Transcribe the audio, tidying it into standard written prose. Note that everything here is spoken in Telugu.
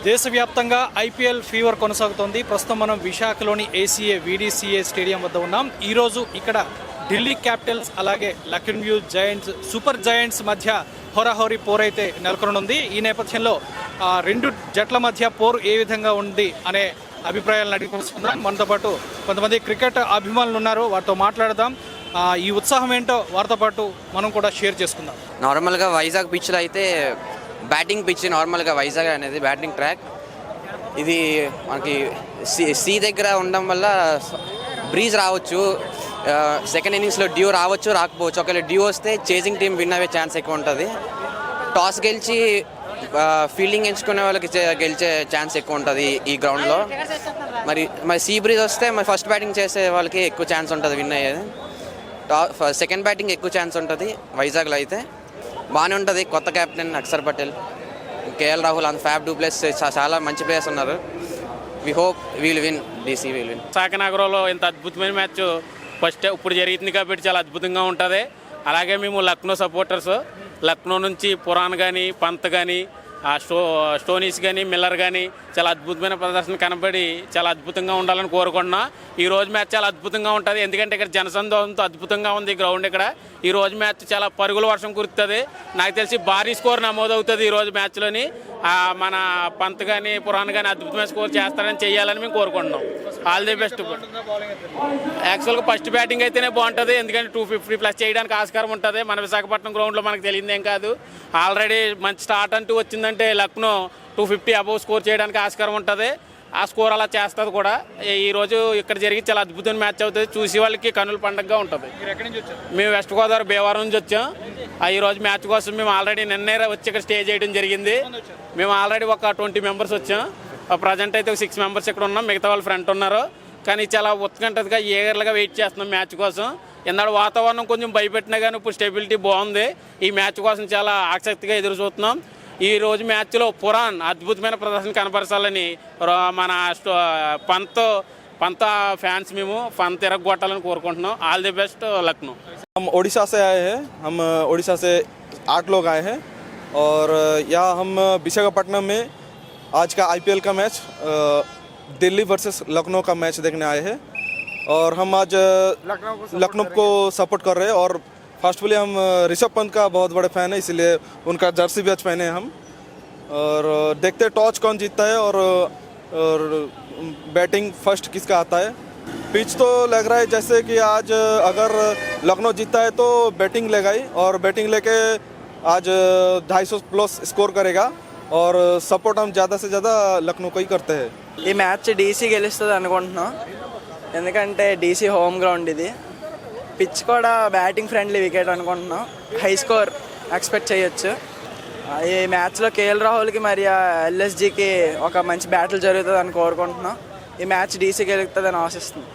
దేశవ్యాప్తంగా ఐపీఎల్ ఫీవర్ కొనసాగుతోంది. ప్రస్తుతం మనం విశాఖలోని ఏసీఏ వీడీసీఏ స్టేడియం వద్ద ఉన్నాం. ఈరోజు ఇక్కడ ఢిల్లీ క్యాపిటల్స్ అలాగే లక్నో జైంట్స్ సూపర్ జైంట్స్ మధ్య హోరాహోరీ పోరైతే నెలకొనుంది. ఈ నేపథ్యంలో రెండు జట్ల మధ్య పోరు ఏ విధంగా ఉంది అనే అభిప్రాయాలను అడిగిపోతున్నాం. మనతో పాటు కొంతమంది క్రికెట్ అభిమానులు ఉన్నారు, వారితో మాట్లాడదాం. ఈ ఉత్సాహం ఏంటో వారితో పాటు మనం కూడా షేర్ చేసుకుందాం. నార్మల్గా వైజాగ్ పిచ్లో అయితే బ్యాటింగ్ పిచ్, నార్మల్గా వైజాగ్ అనేది బ్యాటింగ్ ట్రాక్. ఇది మనకి సీ దగ్గర ఉండడం వల్ల బ్రీజ్ రావచ్చు, సెకండ్ ఇన్నింగ్స్లో డ్యూ రావచ్చు రాకపోవచ్చు. ఒకవేళ డ్యూ వస్తే చేజింగ్ టీం విన్ అయ్యే ఛాన్స్ ఎక్కువ ఉంటుంది. టాస్ గెలిచి ఫీల్డింగ్ ఎంచుకునే వాళ్ళకి గెలిచే ఛాన్స్ ఎక్కువ ఉంటుంది ఈ గ్రౌండ్లో. మరి సీ బ్రీజ్ వస్తే మరి ఫస్ట్ బ్యాటింగ్ చేసే వాళ్ళకి ఎక్కువ ఛాన్స్ ఉంటుంది విన్ అయ్యేది. సెకండ్ బ్యాటింగ్ ఎక్కువ ఛాన్స్ ఉంటుంది వైజాగ్లో అయితే. బాగానే ఉంటుంది. కొత్త captain Akshar Patel, KL Rahul, and Faf du Plessis చాలా మంచి ప్లేయర్స్ ఉన్నారు. We hope we'll win, DC will win. విశాఖనగరంలో ఇంత అద్భుతమైన మ్యాచ్ ఫస్ట్ ఇప్పుడు జరుగుతుంది కాబట్టి చాలా అద్భుతంగా ఉంటుంది. అలాగే మేము లక్నో సపోర్టర్స్, లక్నో నుంచి పురాణ్ కానీ, పంత్ కానీ, స్టోనీస్ కానీ, మిల్లర్ కానీ చాలా అద్భుతమైన ప్రదర్శన కనబడి చాలా అద్భుతంగా ఉండాలని కోరుకుంటున్నా. ఈ రోజు మ్యాచ్ చాలా అద్భుతంగా ఉంటుంది, ఎందుకంటే ఇక్కడ జనసందోహంతో అద్భుతంగా ఉంది గ్రౌండ్. ఇక్కడ ఈ రోజు మ్యాచ్ చాలా పరుగుల వర్షం కురుతుంది. నాకు తెలిసి భారీ స్కోర్ నమోదవుతుంది ఈ రోజు మ్యాచ్లోని. మన పంత్ కానీ, పురాణ్ కానీ అద్భుతమైన స్కోర్ చేస్తారని చేయాలని మేము కోరుకుంటున్నాం. All the best. యాక్చువల్గా ఫస్ట్ బ్యాటింగ్ అయితేనే బాగుంటుంది, ఎందుకంటే 250+ చేయడానికి ఆస్కారం ఉంటుంది. మన విశాఖపట్నం గ్రౌండ్లో మనకు తెలియదేం కాదు. ఆల్రెడీ మంచి స్టార్ట్ అంటూ వచ్చిందంటే లక్నో 250 అబౌవ్ స్కోర్ చేయడానికి ఆస్కారం ఉంటుంది. ఆ స్కోర్ అలా చేస్తుంది కూడా. ఈరోజు ఇక్కడ జరిగి చాలా అద్భుతమైన మ్యాచ్ అవుతుంది, చూసి వాళ్ళకి కన్నుల పండుగగా ఉంటుంది. మేము వెస్ట్ గోదావరి భీమవరం నుంచి వచ్చాం. ఈరోజు మ్యాచ్ కోసం మేము ఆల్రెడీ నిన్నే వచ్చి ఇక్కడ స్టే చేయడం జరిగింది. మేము ఆల్రెడీ ఒక 20 మెంబర్స్ వచ్చాం. ప్రజెంట్ అయితే 6 మెంబర్స్ ఇక్కడ ఉన్నాం, మిగతా వాళ్ళు ఫ్రంట్ ఉన్నారు. కానీ చాలా ఉత్కంఠగా ఏగర్లుగా వెయిట్ చేస్తున్నాం మ్యాచ్ కోసం. ఎందుకంటే వాతావరణం కొంచెం భయపెట్టినా కానీ ఇప్పుడు స్టెబిలిటీ బాగుంది. ఈ మ్యాచ్ కోసం చాలా ఆసక్తిగా ఎదురు చూస్తున్నాం. ఈ రోజు మ్యాచ్లో పురాణ్ అద్భుతమైన ప్రదర్శన కనపరచాలని మన పంత ఫ్యాన్స్ మేము పంత ఎరగొట్టాలని కోరుకుంటున్నాం. All the best Lucknow. हम ओडिशा से आए हैं, हम ओडिशा से 8 लोग आए हैं और यहाँ हम विशाखापट्टनम में आज का आईपीएल का मैच दिल्ली वर्सेस लखनऊ का मैच देखने आए हैं. और हम आज लखनऊ को सपोर्ट कर रहे हैं. और फर्स्टली हम ऋषभ पंत का बहुत बड़े फ़ैन है, इसलिए उनका जर्सी भी आज पहने हैं हम. और देखते हैं टॉस कौन जीतता है और बैटिंग फर्स्ट किसका आता है. पिच तो लग रहा है जैसे कि आज अगर लखनऊ जीतता है तो बैटिंग लेगा ही, और बैटिंग लेके आज 250+ स्कोर करेगा. और सपोर्ट हम ज़्यादा से ज़्यादा लखनऊ को ही करते हैं. ఈ మ్యాచ్ డీసీ గెలుస్తుంది అనుకుంటున్నాం, ఎందుకంటే డీసీ హోమ్ గ్రౌండ్. ఇది పిచ్ కూడా బ్యాటింగ్ ఫ్రెండ్లీ వికెట్ అనుకుంటున్నాం. హై స్కోర్ ఎక్స్పెక్ట్ చేయొచ్చు. ఈ మ్యాచ్లో కేఎల్ రాహుల్కి మరి ఎల్ఎస్జీకి ఒక మంచి బ్యాటిల్ జరుగుతుంది అని కోరుకుంటున్నాం. ఈ మ్యాచ్ డీసీ గెలుస్తుందని ఆశిస్తున్నాం.